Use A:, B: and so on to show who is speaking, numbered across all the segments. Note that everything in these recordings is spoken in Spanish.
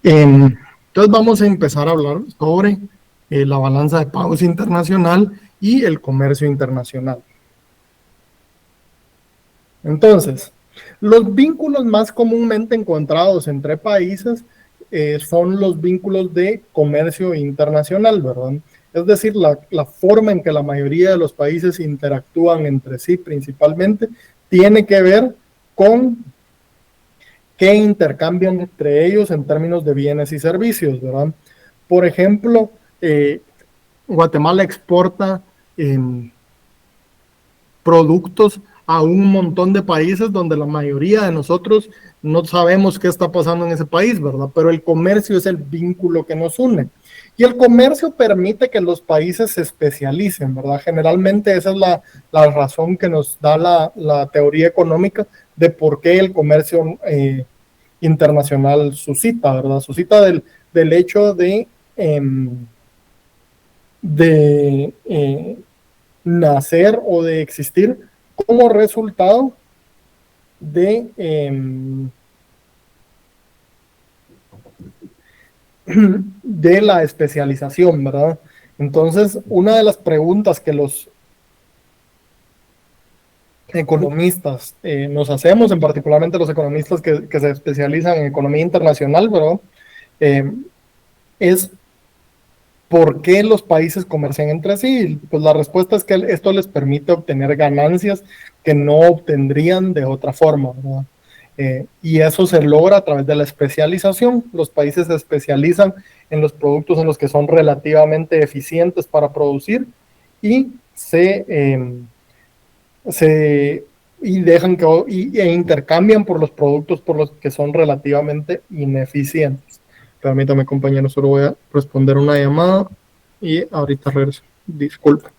A: Entonces vamos a empezar a hablar sobre la balanza de pagos internacional y el comercio internacional. Entonces, los vínculos más comúnmente encontrados entre países son los vínculos de comercio internacional, ¿verdad? Es decir, la forma en que la mayoría de los países interactúan entre sí principalmente tiene que ver con qué intercambian entre ellos en términos de bienes y servicios, ¿verdad? Por ejemplo, Guatemala exporta productos a un montón de países donde la mayoría de nosotros no sabemos qué está pasando en ese país, ¿verdad? Pero el comercio es el vínculo que nos une. Y el comercio permite que los países se especialicen, ¿verdad? Generalmente esa es la razón que nos da la teoría económica de por qué el comercio internacional suscita, ¿verdad? Suscita del hecho de nacer o de existir como resultado de la especialización, ¿verdad? Entonces, una de las preguntas que los economistas nos hacemos, en particularmente los economistas que se especializan en economía internacional, ¿verdad? Es ¿por qué los países comercian entre sí? Pues la respuesta es que esto les permite obtener ganancias que no obtendrían de otra forma, ¿verdad? Y eso se logra a través de la especialización. Los países se especializan en los productos en los que son relativamente eficientes para producir y dejan e intercambian por los productos por los que son relativamente ineficientes. Permítame, compañero, solo voy a responder una llamada y ahorita regreso. Disculpe.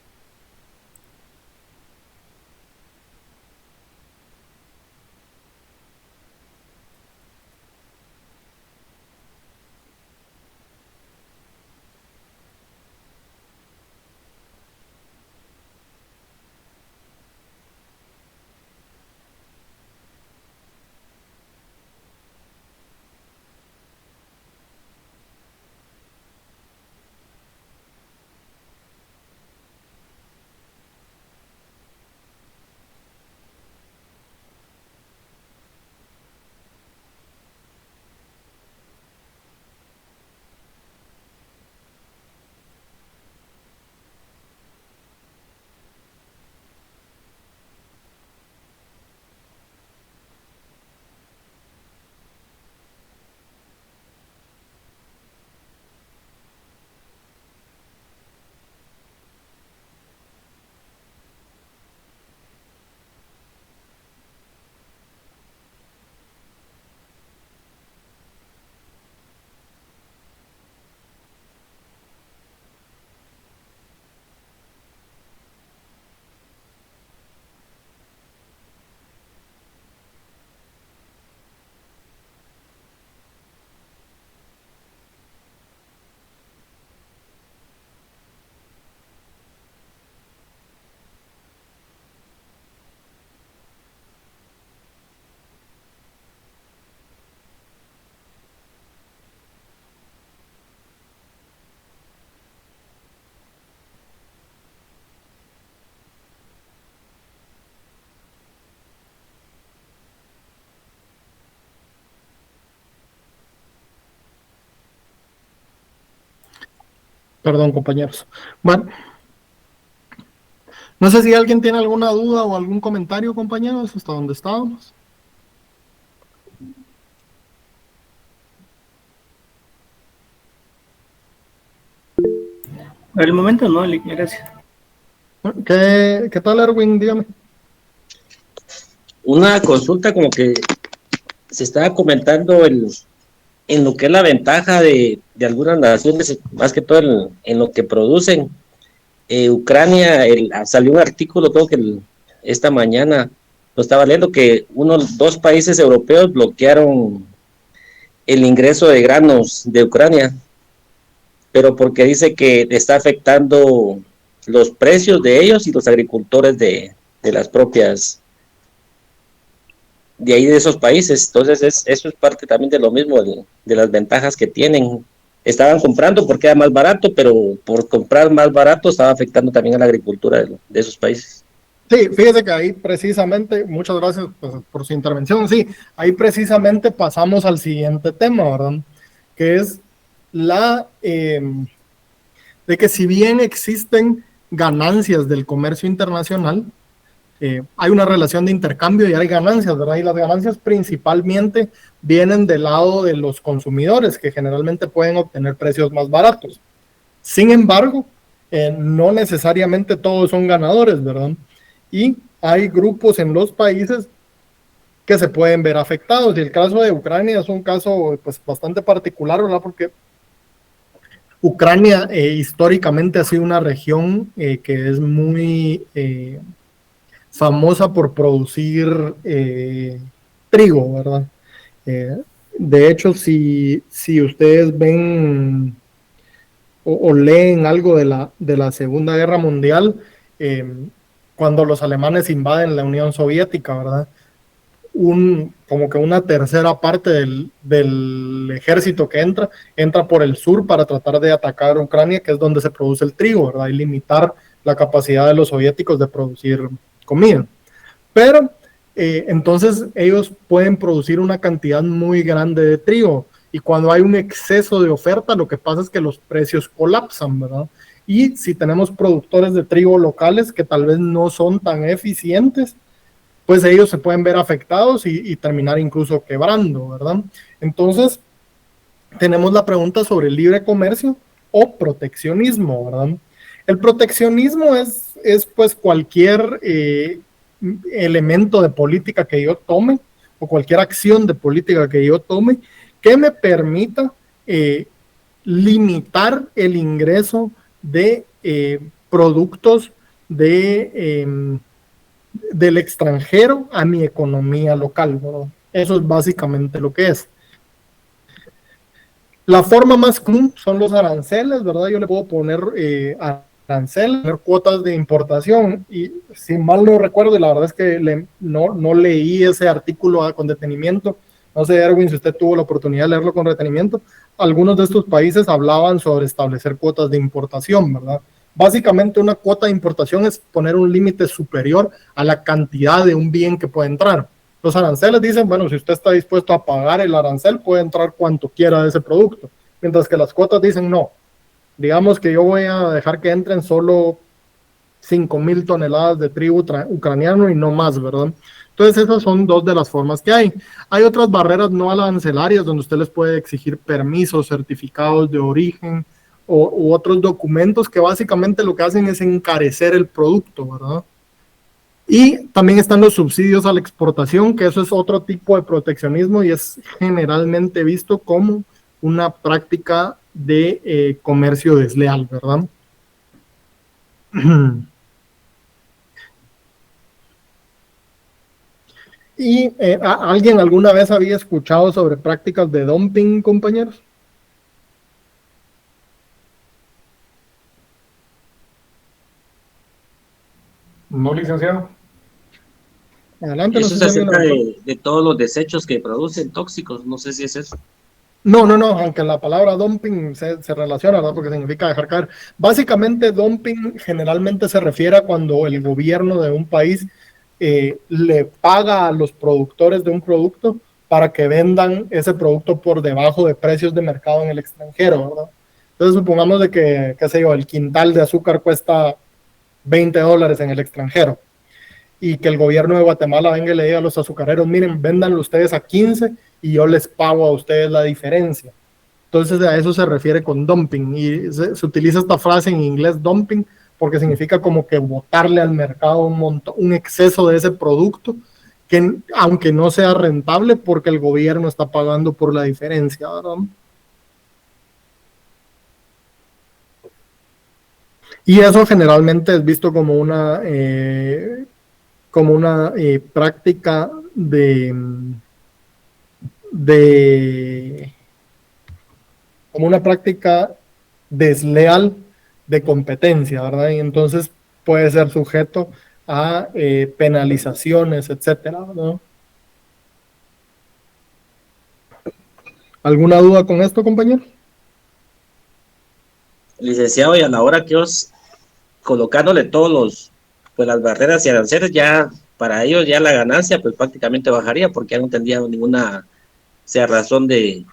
A: Perdón, compañeros. Bueno, no sé si alguien tiene alguna duda o algún comentario, compañeros, hasta donde estábamos.
B: Por el momento no, gracias.
A: ¿Qué tal, Erwin? Dígame.
C: Una consulta como que se estaba comentando en lo que es la ventaja de algunas naciones, más que todo en lo que producen. Ucrania, salió un artículo, creo que esta mañana lo estaba leyendo, que dos países europeos bloquearon el ingreso de granos de Ucrania, pero porque dice que está afectando los precios de ellos y los agricultores de las propias de ahí de esos países. Entonces eso es parte también de lo mismo, de las ventajas que tienen. Estaban comprando porque era más barato, pero por comprar más barato estaba afectando también a la agricultura de esos países.
A: Sí, fíjese que ahí precisamente, muchas gracias pues, por su intervención, sí, ahí precisamente pasamos al siguiente tema, ¿verdad? Que es la de que si bien existen ganancias del comercio internacional, hay una relación de intercambio y hay ganancias, ¿verdad? Y las ganancias principalmente vienen del lado de los consumidores, que generalmente pueden obtener precios más baratos. Sin embargo, no necesariamente todos son ganadores, ¿verdad? Y hay grupos en los países que se pueden ver afectados. Y el caso de Ucrania es un caso pues, bastante particular, ¿verdad? Porque Ucrania históricamente ha sido una región que es muy famosa por producir trigo, ¿verdad? Eh, de hecho, si ustedes ven o leen algo de la Segunda Guerra Mundial, eh, cuando los alemanes invaden la Unión Soviética, ¿verdad? Como que una tercera parte del ejército que entra por el sur para tratar de atacar Ucrania, que es donde se produce el trigo, ¿verdad? Y limitar la capacidad de los soviéticos de producir comida. Pero entonces ellos pueden producir una cantidad muy grande de trigo y cuando hay un exceso de oferta lo que pasa es que los precios colapsan, ¿verdad? Y si tenemos productores de trigo locales que tal vez no son tan eficientes, pues ellos se pueden ver afectados y terminar incluso quebrando, ¿verdad? Entonces tenemos la pregunta sobre el libre comercio o proteccionismo, ¿verdad? El proteccionismo es pues cualquier elemento de política que yo tome o cualquier acción de política que yo tome que me permita limitar el ingreso de productos del extranjero a mi economía local, ¿verdad? Eso es básicamente lo que es. La forma más común son los aranceles, ¿verdad? Yo le puedo poner aranceles, poner cuotas de importación y si mal no recuerdo, y la verdad es que no leí ese artículo con detenimiento, no sé, Erwin, si usted tuvo la oportunidad de leerlo con detenimiento, algunos de estos países hablaban sobre establecer cuotas de importación, ¿verdad? Básicamente una cuota de importación es poner un límite superior a la cantidad de un bien que puede entrar. Los aranceles dicen, bueno, si usted está dispuesto a pagar el arancel, puede entrar cuanto quiera de ese producto. Mientras que las cuotas dicen, no, digamos que yo voy a dejar que entren solo 5,000 toneladas de trigo ucraniano y no más, ¿verdad? Entonces esas son dos de las formas que hay. Hay otras barreras no arancelarias donde usted les puede exigir permisos, certificados de origen u otros documentos que básicamente lo que hacen es encarecer el producto, ¿verdad? Y también están los subsidios a la exportación, que eso es otro tipo de proteccionismo y es generalmente visto como una práctica de comercio desleal, ¿verdad? ¿Y alguien alguna vez había escuchado sobre prácticas de dumping, compañeros?
D: No, licenciado.
A: Adelante, no
C: Eso
A: sé
C: es
A: si alguien
C: acerca
A: levantó.
C: de todos los desechos que producen tóxicos, no sé si es eso.
A: No, aunque la palabra dumping se relaciona, ¿verdad? Porque significa dejar caer. Básicamente, dumping generalmente se refiere a cuando el gobierno de un país le paga a los productores de un producto para que vendan ese producto por debajo de precios de mercado en el extranjero, ¿verdad? Entonces, supongamos de que, qué sé yo, el quintal de azúcar cuesta $20 en el extranjero y que el gobierno de Guatemala venga y le diga a los azucareros, miren, véndanlo ustedes a 15 y yo les pago a ustedes la diferencia. Entonces a eso se refiere con dumping y se utiliza esta frase en inglés dumping porque significa como que botarle al mercado un exceso de ese producto que aunque no sea rentable porque el gobierno está pagando por la diferencia, ¿verdad? Y eso generalmente es visto como una práctica de como una práctica desleal de competencia, ¿verdad? Y entonces puede ser sujeto a penalizaciones, etcétera, ¿no? ¿Alguna duda con esto, compañero?
C: Licenciado, y a la hora que os colocándole pues las barreras y aranceles, ya para ellos ya la ganancia pues prácticamente bajaría porque ya no tendría ninguna razón del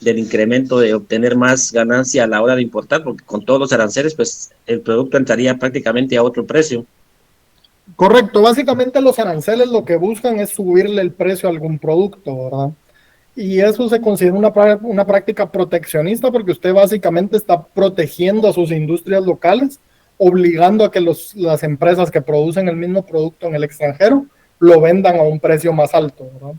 C: incremento de obtener más ganancia a la hora de importar, porque con todos los aranceles pues el producto entraría prácticamente a otro precio.
A: Correcto, básicamente los aranceles lo que buscan es subirle el precio a algún producto, ¿verdad? Y eso se considera una práctica proteccionista porque usted básicamente está protegiendo a sus industrias locales, obligando a que las empresas que producen el mismo producto en el extranjero lo vendan a un precio más alto, ¿verdad?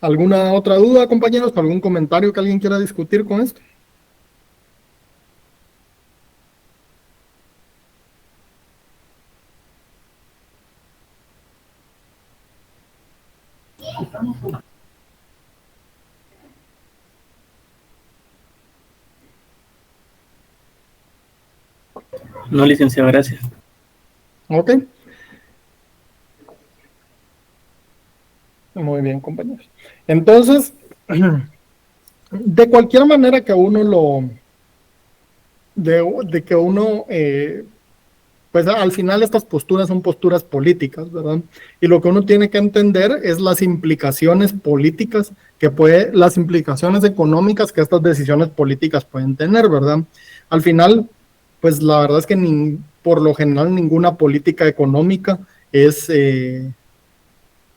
A: ¿Alguna otra duda, compañeros? ¿Algún comentario que alguien quiera discutir con esto?
B: No, licenciado, gracias.
A: Ok. Muy bien, compañeros. Entonces, de cualquier manera que uno de que uno, pues al final estas posturas son posturas políticas, ¿verdad? Y lo que uno tiene que entender es las implicaciones políticas las implicaciones económicas que estas decisiones políticas pueden tener, ¿verdad? Al final, pues la verdad es que por lo general ninguna política económica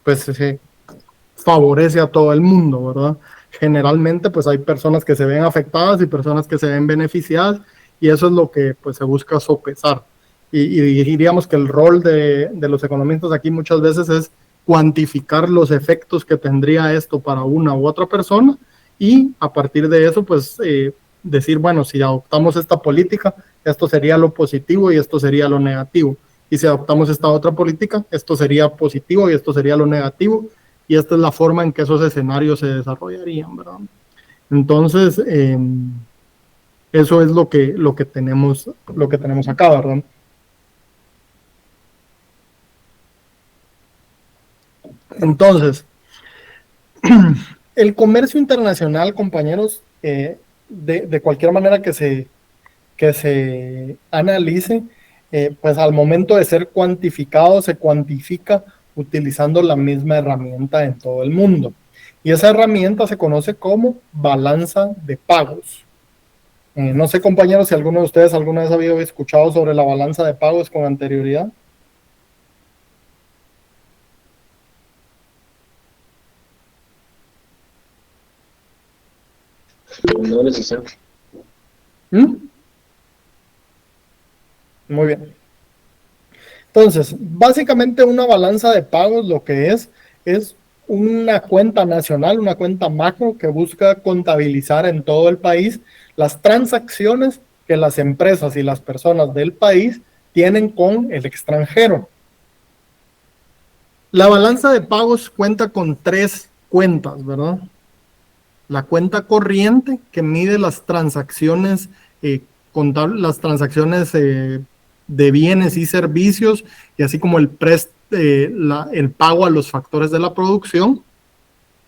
A: pues favorece a todo el mundo, ¿verdad? Generalmente, pues hay personas que se ven afectadas y personas que se ven beneficiadas, y eso es lo que pues se busca sopesar. Y diríamos que el rol de los economistas aquí muchas veces es cuantificar los efectos que tendría esto para una u otra persona, y a partir de eso, pues decir, bueno, si adoptamos esta política, esto sería lo positivo y esto sería lo negativo. Y si adoptamos esta otra política, esto sería positivo y esto sería lo negativo, y esta es la forma en que esos escenarios se desarrollarían, ¿verdad? Entonces, eso es lo que tenemos acá, ¿verdad? Entonces, el comercio internacional, compañeros, de cualquier manera que se analice, pues al momento de ser cuantificado, se cuantifica utilizando la misma herramienta en todo el mundo. Y esa herramienta se conoce como balanza de pagos. No sé, compañeros, si alguno de ustedes alguna vez había escuchado sobre la balanza de pagos con anterioridad.
C: No necesario.
A: Muy bien. Entonces, básicamente una balanza de pagos lo que es una cuenta nacional, una cuenta macro que busca contabilizar en todo el país las transacciones que las empresas y las personas del país tienen con el extranjero. La balanza de pagos cuenta con 3 cuentas, ¿verdad? La cuenta corriente, que mide las transacciones contables, las transacciones de bienes y servicios, y así como el pago a los factores de la producción.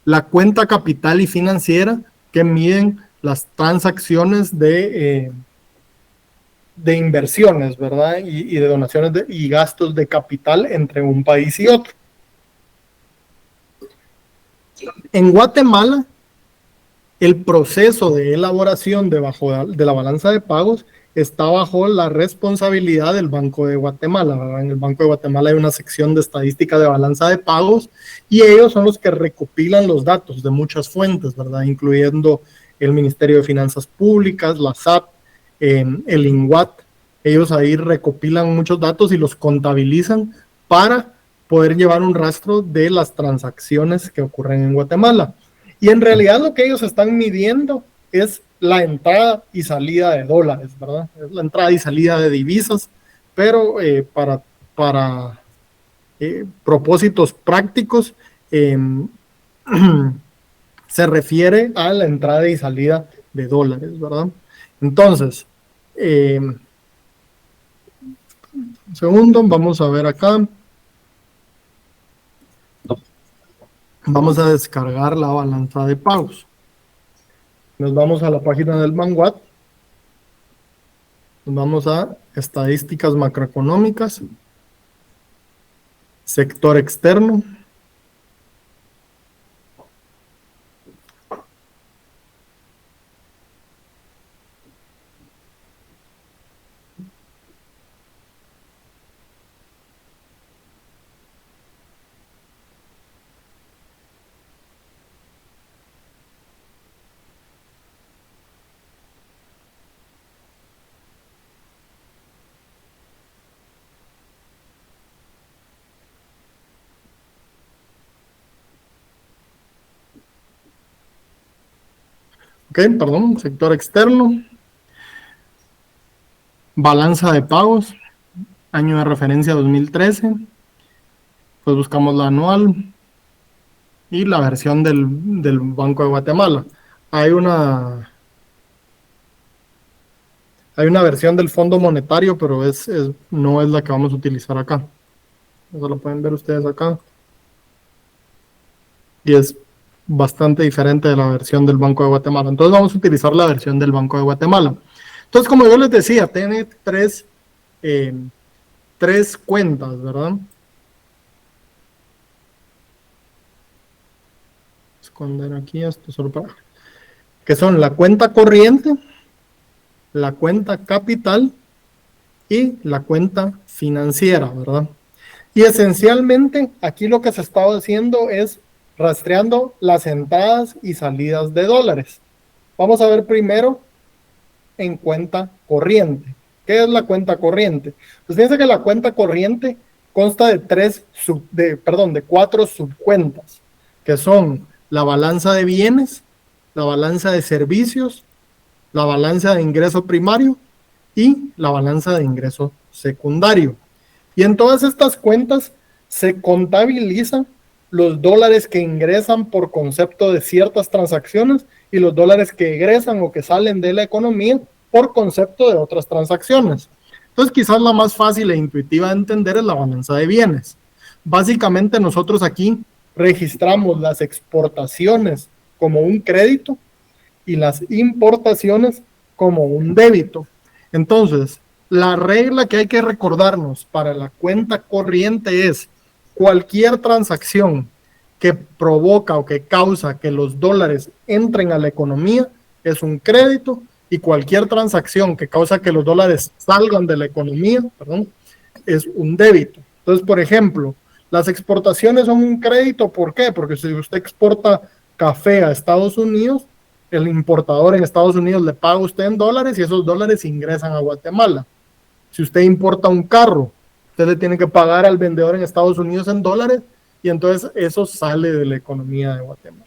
A: La cuenta capital y financiera, que miden las transacciones de inversiones, ¿verdad? Y de donaciones y gastos de capital entre un país y otro. En Guatemala, el proceso de elaboración de la balanza de pagos está bajo la responsabilidad del Banco de Guatemala, ¿verdad? En el Banco de Guatemala hay una sección de estadística de balanza de pagos, y ellos son los que recopilan los datos de muchas fuentes, ¿verdad? Incluyendo el Ministerio de Finanzas Públicas, la SAT, el INGUAT. Ellos ahí recopilan muchos datos y los contabilizan para poder llevar un rastro de las transacciones que ocurren en Guatemala. Y en realidad lo que ellos están midiendo es la entrada y salida de dólares, ¿verdad? Es la entrada y salida de divisas, pero para propósitos prácticos, se refiere a la entrada y salida de dólares, ¿verdad? Entonces, un segundo, vamos a ver acá. Vamos a descargar la balanza de pagos. Nos vamos a la página del Vanguard. Nos vamos a estadísticas macroeconómicas, sector externo. Ok, perdón, sector externo. Balanza de pagos, año de referencia 2013. Pues buscamos la anual y la versión del Banco de Guatemala. Hay una versión del Fondo Monetario, pero no es la que vamos a utilizar acá. Eso lo pueden ver ustedes acá. Y es bastante diferente de la versión del Banco de Guatemala. Entonces vamos a utilizar la versión del Banco de Guatemala. Entonces, como yo les decía, tiene tres cuentas, ¿verdad? Esconder aquí esto solo para... que son la cuenta corriente, la cuenta capital y la cuenta financiera, ¿verdad? Y esencialmente aquí lo que se estaba haciendo es rastreando las entradas y salidas de dólares. Vamos a ver primero en cuenta corriente. ¿Qué es la cuenta corriente? Pues fíjense que la cuenta corriente consta de cuatro subcuentas, que son la balanza de bienes, la balanza de servicios, la balanza de ingreso primario y la balanza de ingreso secundario. Y en todas estas cuentas se contabilizan los dólares que ingresan por concepto de ciertas transacciones y los dólares que egresan o que salen de la economía por concepto de otras transacciones. Entonces, quizás la más fácil e intuitiva de entender es la balanza de bienes. Básicamente, nosotros aquí registramos las exportaciones como un crédito y las importaciones como un débito. Entonces, la regla que hay que recordarnos para la cuenta corriente es cualquier transacción que provoca o que causa que los dólares entren a la economía es un crédito, y cualquier transacción que causa que los dólares salgan de la economía, es un débito. Entonces, por ejemplo, las exportaciones son un crédito. ¿Por qué? Porque si usted exporta café a Estados Unidos, el importador en Estados Unidos le paga a usted en dólares y esos dólares ingresan a Guatemala. Si usted importa un carro, usted le tiene que pagar al vendedor en Estados Unidos en dólares y entonces eso sale de la economía de Guatemala.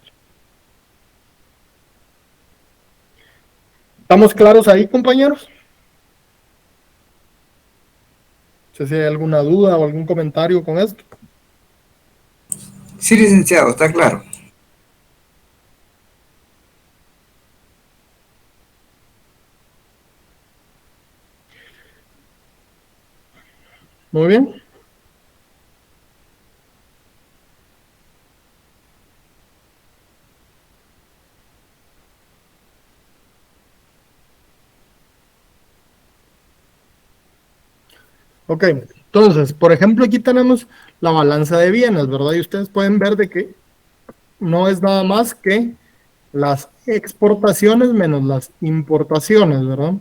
A: ¿Estamos claros ahí, compañeros? No sé si hay alguna duda o algún comentario con esto.
E: Sí, licenciado, está claro.
A: Muy bien. Ok, entonces, por ejemplo, aquí tenemos la balanza de bienes, ¿verdad? Y ustedes pueden ver de que no es nada más que las exportaciones menos las importaciones, ¿verdad?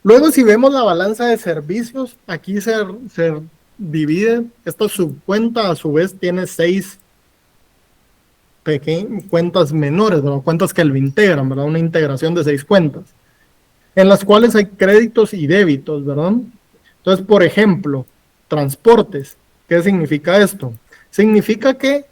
A: Luego, si vemos la balanza de servicios, aquí se divide, esta subcuenta a su vez tiene 6 cuentas menores, ¿verdad? Cuentas que lo integran, ¿verdad? Una integración de 6 cuentas, en las cuales hay créditos y débitos, ¿verdad? Entonces, por ejemplo, transportes. ¿Qué significa esto? Significa que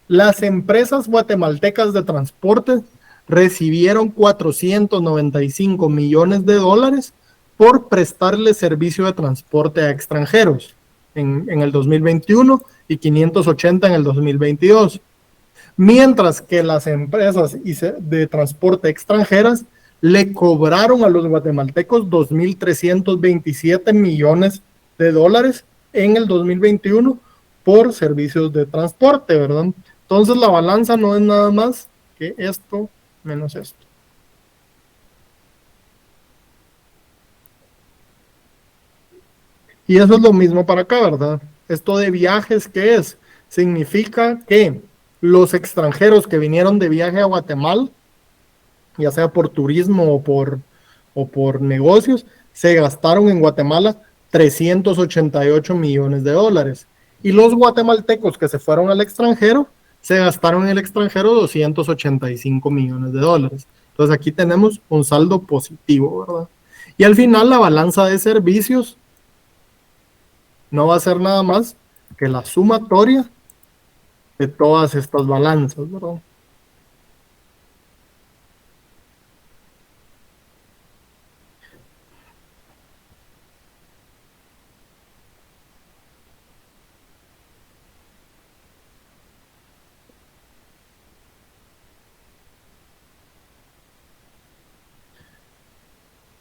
A: las empresas guatemaltecas de transporte recibieron 495 millones de dólares por prestarle servicio de transporte a extranjeros. en el 2021 y 580 en el 2022. Mientras que las empresas de transporte extranjeras le cobraron a los guatemaltecos 2.327 millones de dólares en el 2021 por servicios de transporte, ¿verdad? Entonces la balanza no es nada más que esto menos esto. Y eso es lo mismo para acá, ¿verdad? Esto de viajes, ¿qué es? Significa que los extranjeros que vinieron de viaje a Guatemala, ya sea por turismo o por negocios, se gastaron en Guatemala 388 millones de dólares. Y los guatemaltecos que se fueron al extranjero, se gastaron en el extranjero 285 millones de dólares. Entonces aquí tenemos un saldo positivo, ¿verdad? Y al final la balanza de servicios no va a ser nada más que la sumatoria de todas estas balanzas, ¿verdad?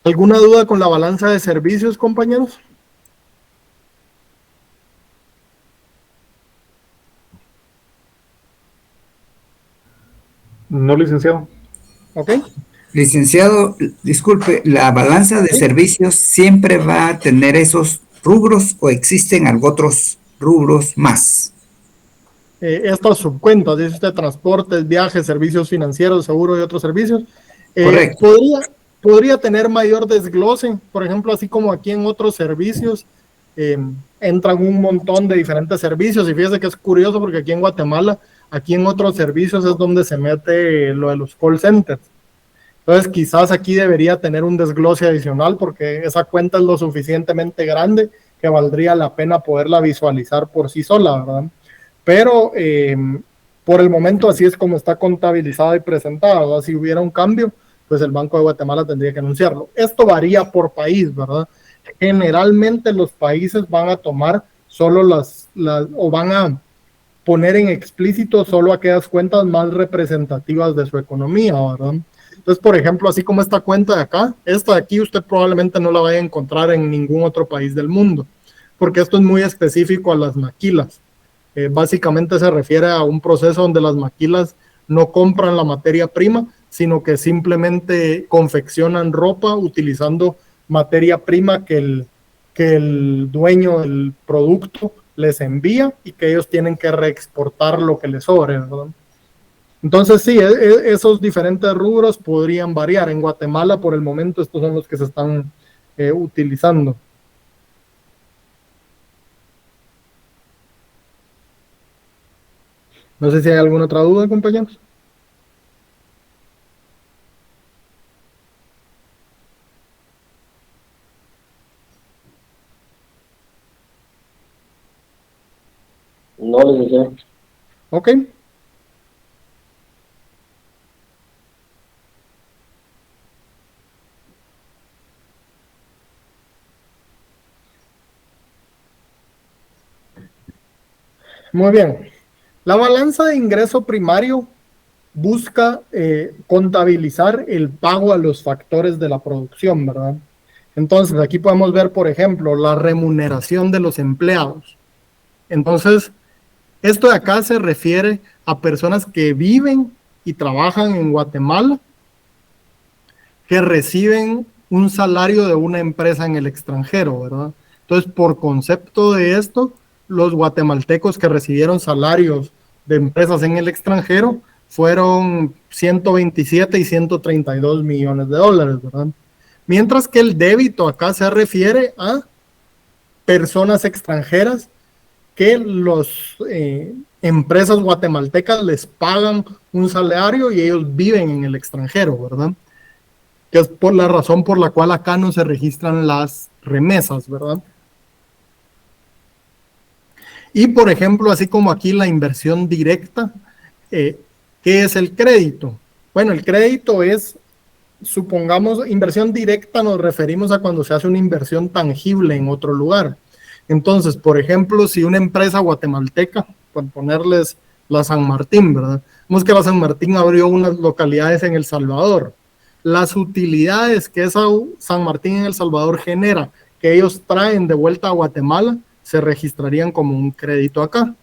A: ¿Alguna duda con la balanza de servicios, compañeros?
D: No, licenciado.
A: ¿Ok?
E: Licenciado, disculpe, ¿la balanza de servicios siempre va a tener esos rubros o existen otros rubros más?
A: Estas subcuentas, dice usted, transportes, viajes, servicios financieros, seguro y otros servicios.
E: Correcto.
A: Podría tener mayor desglose, por ejemplo, así como aquí en otros servicios entran un montón de diferentes servicios, y fíjese que es curioso porque aquí en Guatemala, aquí en otros servicios es donde se mete lo de los call centers. Entonces quizás aquí debería tener un desglose adicional porque esa cuenta es lo suficientemente grande que valdría la pena poderla visualizar por sí sola, ¿verdad? Pero por el momento así es como está contabilizada y presentada, ¿verdad? Si hubiera un cambio, pues el Banco de Guatemala tendría que anunciarlo. Esto varía por país, ¿verdad? Generalmente los países van a tomar solo o van a poner en explícito solo aquellas cuentas más representativas de su economía, ¿verdad? Entonces, por ejemplo, así como esta cuenta de acá, esta de aquí usted probablemente no la vaya a encontrar en ningún otro país del mundo, porque esto es muy específico a las maquilas. Básicamente se refiere a un proceso donde las maquilas no compran la materia prima, sino que simplemente confeccionan ropa utilizando materia prima que el dueño del producto les envía y que ellos tienen que reexportar lo que les sobre, ¿verdad? Entonces sí, esos diferentes rubros podrían variar. En Guatemala por el momento estos son los que se están utilizando. No sé si hay alguna otra duda, compañeros.
C: No, licenciado.
A: Ok. Muy bien. La balanza de ingreso primario busca contabilizar el pago a los factores de la producción, ¿verdad? Entonces, aquí podemos ver, por ejemplo, la remuneración de los empleados. Entonces, esto de acá se refiere a personas que viven y trabajan en Guatemala, que reciben un salario de una empresa en el extranjero, ¿verdad? Entonces, por concepto de esto, los guatemaltecos que recibieron salarios de empresas en el extranjero fueron 127 y 132 millones de dólares, ¿verdad? Mientras que el débito acá se refiere a personas extranjeras que las empresas guatemaltecas les pagan un salario y ellos viven en el extranjero, ¿verdad? Que es por la razón por la cual acá no se registran las remesas, ¿verdad? Y por ejemplo, así como aquí la inversión directa, ¿qué es el crédito? Bueno, el crédito es, supongamos, inversión directa nos referimos a cuando se hace una inversión tangible en otro lugar. Entonces, por ejemplo, si una empresa guatemalteca, por ponerles la San Martín, ¿verdad? Vemos que la San Martín abrió unas localidades en El Salvador. Las utilidades que esa San Martín en El Salvador genera, que ellos traen de vuelta a Guatemala, se registrarían como un crédito acá.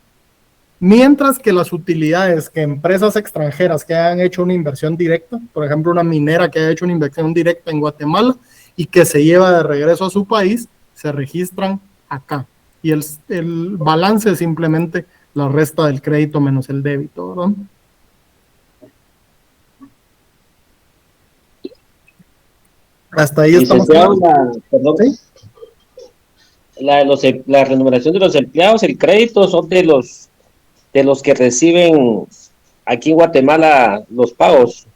A: Mientras que las utilidades que empresas extranjeras que hayan hecho una inversión directa, por ejemplo, una minera que haya hecho una inversión directa en Guatemala y que se lleva de regreso a su país, se registran acá. Y el balance es simplemente la resta del crédito menos el débito, ¿verdad? Hasta ahí estamos claros.
C: Perdón,
A: ¿Sí?
C: la remuneración de los empleados, el crédito son de los que reciben aquí en Guatemala los pagos.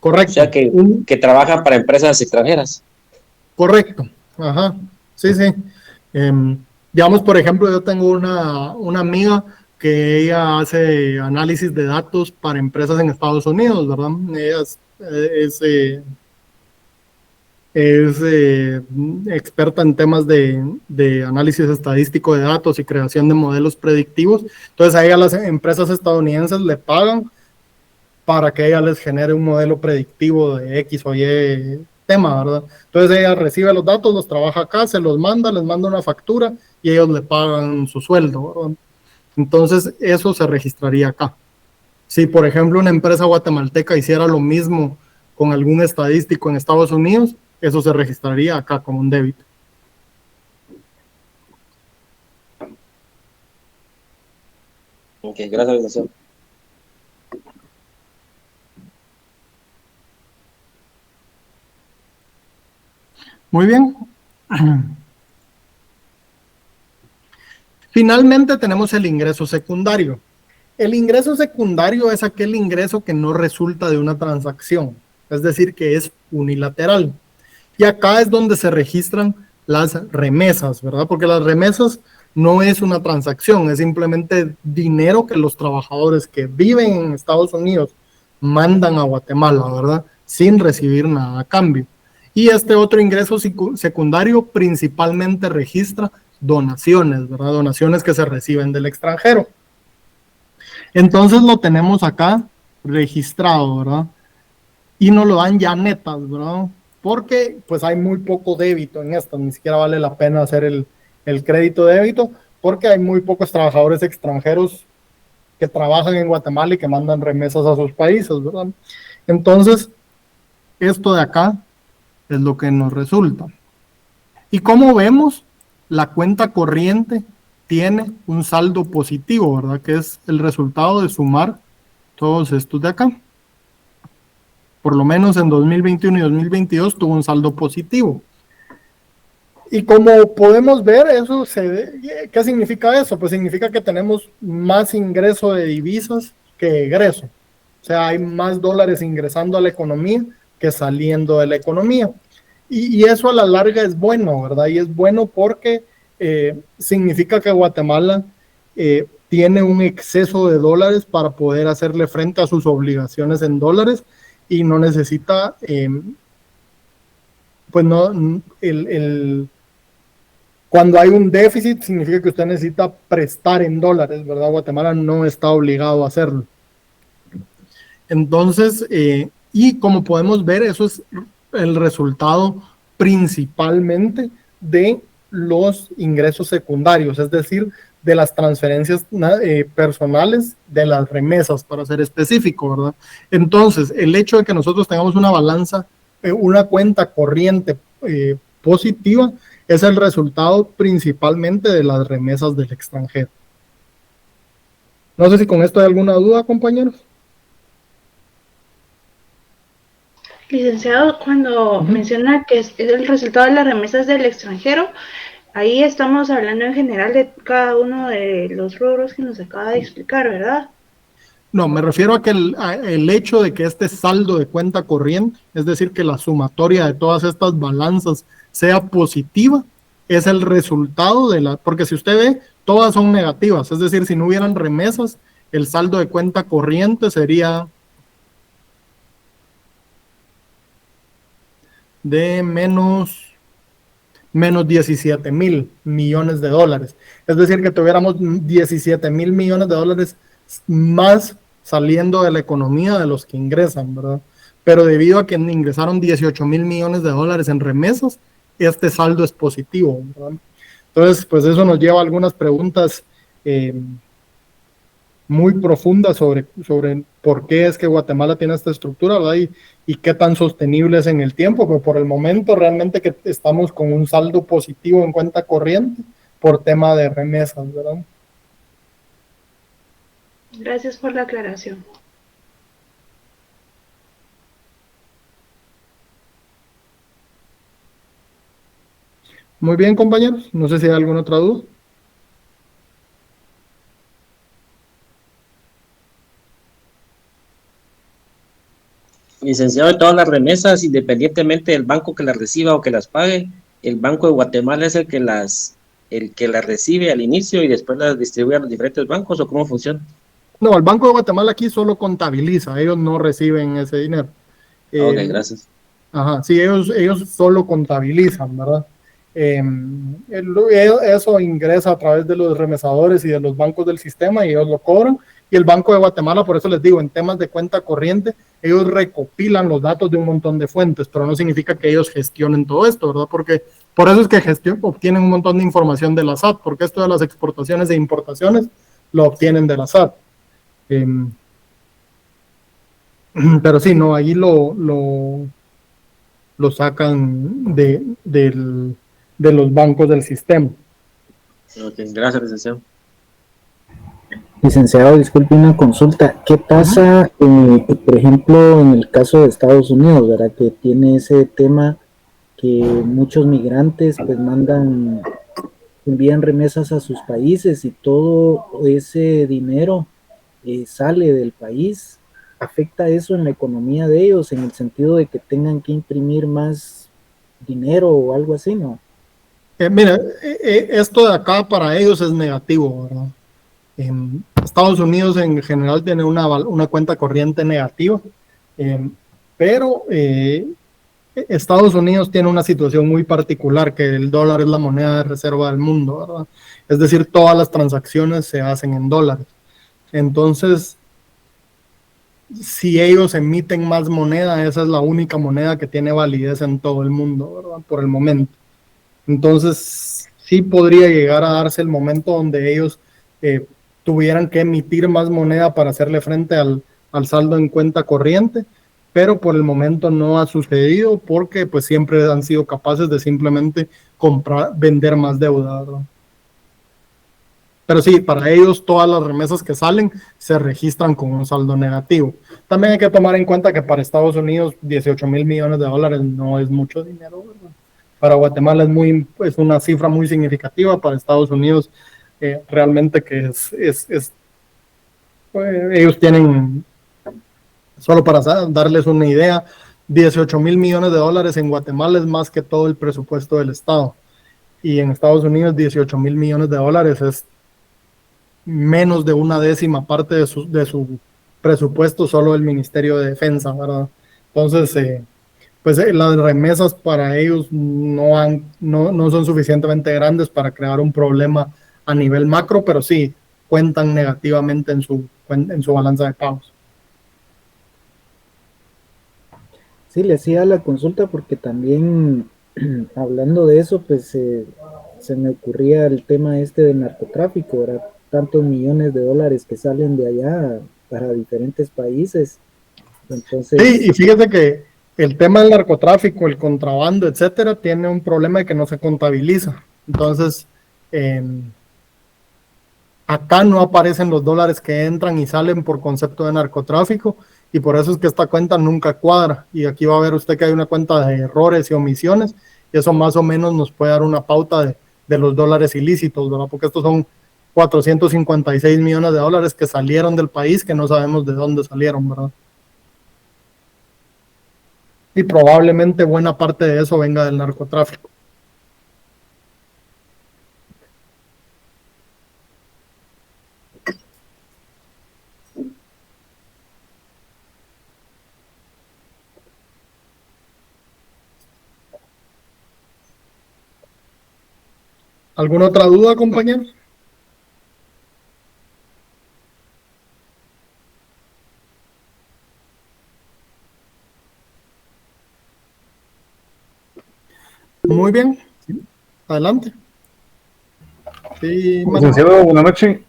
A: Correcto.
C: O sea, que trabajan para empresas extranjeras.
A: Correcto. Ajá. Sí, sí. Digamos, por ejemplo, yo tengo una amiga que ella hace análisis de datos para empresas en Estados Unidos, ¿verdad? Ella es experta en temas de análisis estadístico de datos y creación de modelos predictivos. Entonces a ella las empresas estadounidenses le pagan para que ella les genere un modelo predictivo de X o Y tema, ¿verdad? Entonces ella recibe los datos, los trabaja acá, se los manda, les manda una factura y ellos le pagan su sueldo, ¿verdad? Entonces eso se registraría acá. Si por ejemplo una empresa guatemalteca hiciera lo mismo con algún estadístico en Estados Unidos, eso se registraría acá como un débito.
C: Ok, gracias, Ignacio.
A: Muy bien. Finalmente tenemos el ingreso secundario. El ingreso secundario es aquel ingreso que no resulta de una transacción, es decir, que es unilateral. Y acá es donde se registran las remesas, ¿verdad? Porque las remesas no es una transacción, es simplemente dinero que los trabajadores que viven en Estados Unidos mandan a Guatemala, ¿verdad? Sin recibir nada a cambio. Y este otro ingreso secundario principalmente registra donaciones, ¿verdad? Donaciones que se reciben del extranjero. Entonces lo tenemos acá registrado, ¿verdad? Y nos lo dan ya netas, ¿verdad? Porque pues hay muy poco débito en esto, ni siquiera vale la pena hacer el crédito débito, porque hay muy pocos trabajadores extranjeros que trabajan en Guatemala y que mandan remesas a sus países, ¿verdad? Entonces, esto de acá es lo que nos resulta. Y como vemos, la cuenta corriente tiene un saldo positivo, ¿verdad? Que es el resultado de sumar todos estos de acá. Por lo menos en 2021 y 2022 tuvo un saldo positivo. Y como podemos ver, ¿qué significa eso? Pues significa que tenemos más ingreso de divisas que egreso. O sea, hay más dólares ingresando a la economía que saliendo de la economía. Y eso a la larga es bueno, ¿verdad? Y es bueno porque significa que Guatemala tiene un exceso de dólares para poder hacerle frente a sus obligaciones en dólares y no necesita, pues no, cuando hay un déficit significa que usted necesita prestar en dólares, ¿verdad? Guatemala no está obligado a hacerlo. Entonces, y como podemos ver, eso es el resultado principalmente de los ingresos secundarios, es decir, de las transferencias personales, de las remesas, para ser específico, ¿verdad? Entonces, el hecho de que nosotros tengamos una balanza, una cuenta corriente positiva, es el resultado principalmente de las remesas del extranjero. No sé si con esto hay alguna duda, compañeros.
F: Licenciado, cuando menciona que es el resultado de las remesas del extranjero, ahí estamos hablando en general de cada uno de los rubros que nos acaba de explicar, ¿verdad?
A: No, me refiero a que el hecho de que este saldo de cuenta corriente, es decir, que la sumatoria de todas estas balanzas sea positiva, es el resultado porque si usted ve, todas son negativas, es decir, si no hubieran remesas, el saldo de cuenta corriente sería de menos menos 17.000 millones de dólares. Es decir, que tuviéramos 17.000 millones de dólares más saliendo de la economía de los que ingresan, ¿verdad? Pero debido a que ingresaron 18.000 millones de dólares en remesas, este saldo es positivo, ¿verdad? Entonces, pues eso nos lleva a algunas preguntas muy profundas sobre por qué es que Guatemala tiene esta estructura, ¿verdad? Y qué tan sostenible es en el tiempo, pero por el momento realmente que estamos con un saldo positivo en cuenta corriente por tema de remesas, ¿verdad?
F: Gracias por la aclaración.
A: Muy bien, compañeros. No sé si hay alguna otra duda.
C: Licenciado, de todas las remesas, independientemente del banco que las reciba o que las pague, el Banco de Guatemala es el que las recibe al inicio y después las distribuye a los diferentes bancos, ¿o cómo funciona?
A: No, el Banco de Guatemala aquí solo contabiliza, ellos no reciben ese dinero.
C: Ok,
A: Eh,
C: gracias.
A: Ajá, sí, ellos solo contabilizan, ¿verdad? Eso ingresa a través de los remesadores y de los bancos del sistema y ellos lo cobran. Y el Banco de Guatemala, por eso les digo, en temas de cuenta corriente, ellos recopilan los datos de un montón de fuentes, pero no significa que ellos gestionen todo esto, ¿verdad? Porque por eso es que obtienen un montón de información de la SAT, porque esto de las exportaciones e importaciones lo obtienen de la SAT. Pero sí, no, ahí lo sacan de los bancos del sistema.
C: Ok, gracias, licenciado.
G: Licenciado, disculpe una consulta. ¿Qué pasa, por ejemplo, en el caso de Estados Unidos, ¿verdad? Que tiene ese tema que muchos migrantes pues envían remesas a sus países y todo ese dinero sale del país. ¿Afecta eso en la economía de ellos en el sentido de que tengan que imprimir más dinero o algo así, no?
A: Mira, esto de acá para ellos es negativo, ¿verdad? Estados Unidos en general tiene una cuenta corriente negativa, pero Estados Unidos tiene una situación muy particular, que el dólar es la moneda de reserva del mundo, ¿verdad? Es decir, todas las transacciones se hacen en dólares. Entonces, si ellos emiten más moneda, esa es la única moneda que tiene validez en todo el mundo, ¿verdad? Por el momento. Entonces, sí podría llegar a darse el momento donde ellos tuvieran que emitir más moneda para hacerle frente al saldo en cuenta corriente, pero por el momento no ha sucedido porque pues siempre han sido capaces de simplemente vender más deuda, ¿verdad? Pero sí, para ellos todas las remesas que salen se registran con un saldo negativo. También hay que tomar en cuenta que para Estados Unidos 18.000 millones de dólares no es mucho dinero, ¿verdad? Para Guatemala es una cifra muy significativa, para Estados Unidos realmente que ellos tienen, solo para darles una idea, 18.000 millones de dólares en Guatemala es más que todo el presupuesto del Estado. Y en Estados Unidos 18.000 millones de dólares es menos de una décima parte de su presupuesto solo del Ministerio de Defensa, ¿verdad? Entonces, pues las remesas para ellos no son suficientemente grandes para crear un problema a nivel macro, pero sí cuentan negativamente en su balanza de pagos.
G: Sí, le hacía la consulta porque también hablando de eso, pues se me ocurría el tema este del narcotráfico, ¿verdad? Tantos millones de dólares que salen de allá para diferentes países.
A: Sí,
G: Entonces,
A: y fíjate que el tema del narcotráfico, el contrabando, etcétera, tiene un problema de que no se contabiliza. Entonces, eh, acá no aparecen los dólares que entran y salen por concepto de narcotráfico y por eso es que esta cuenta nunca cuadra. Y aquí va a ver usted que hay una cuenta de errores y omisiones y eso más o menos nos puede dar una pauta de los dólares ilícitos, ¿verdad? Porque estos son 456 millones de dólares que salieron del país que no sabemos de dónde salieron, ¿verdad? Y probablemente buena parte de eso venga del narcotráfico. ¿Alguna otra duda, compañeros? Muy bien. Adelante. Sí, Manuel.
D: Licenciado, buenas noches.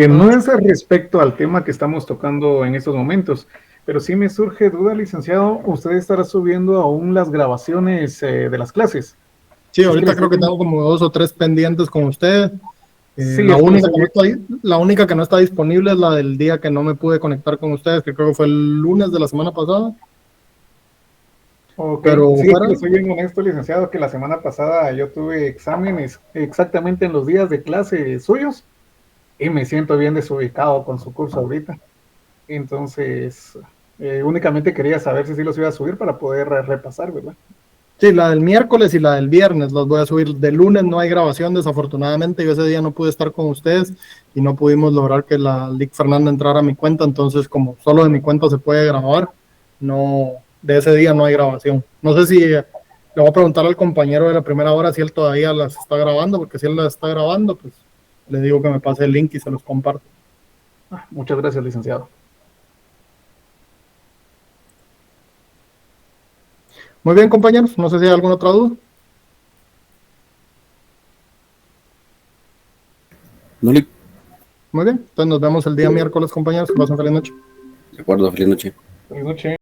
D: No es respecto al tema que estamos tocando en estos momentos, pero sí me surge duda, licenciado. ¿Usted estará subiendo aún las grabaciones de las clases?
A: Sí,
D: Es que
A: ahorita
D: le
A: creo que
D: estoy-
A: tengo como 2 o 3 pendientes con usted.
D: Sí,
A: La
D: es que le
A: única que no
D: estoy-
A: está, la única que no está disponible es la del día que no me pude conectar con ustedes, que creo que fue el lunes de la semana pasada.
D: Ok,
A: Pero
D: sí, es que
A: fuera,
D: le soy bien honesto, licenciado, que la semana pasada yo tuve exámenes exactamente en los días de clase suyos y me siento bien desubicado con su curso ahorita. Entonces, únicamente quería saber si sí los iba a subir para poder repasar, ¿verdad?
A: sí, la del miércoles y la del viernes los voy a subir. De lunes no hay grabación, desafortunadamente. Yo ese día no pude estar con ustedes y no pudimos lograr que la Lic Fernanda entrara a mi cuenta. Entonces, como solo de mi cuenta se puede grabar, no, de ese día no hay grabación. No sé si le voy a preguntar al compañero de la primera hora si él todavía las está grabando, porque si él las está grabando, pues le digo que me pase el link y se los comparto.
D: Muchas gracias, licenciado.
A: Muy bien, compañeros. No sé si hay alguna otra duda.
H: No le...
A: Muy bien. Entonces nos vemos el día miércoles, compañeros. Que pasen feliz noche.
H: De acuerdo, feliz noche.
D: Buenas noches.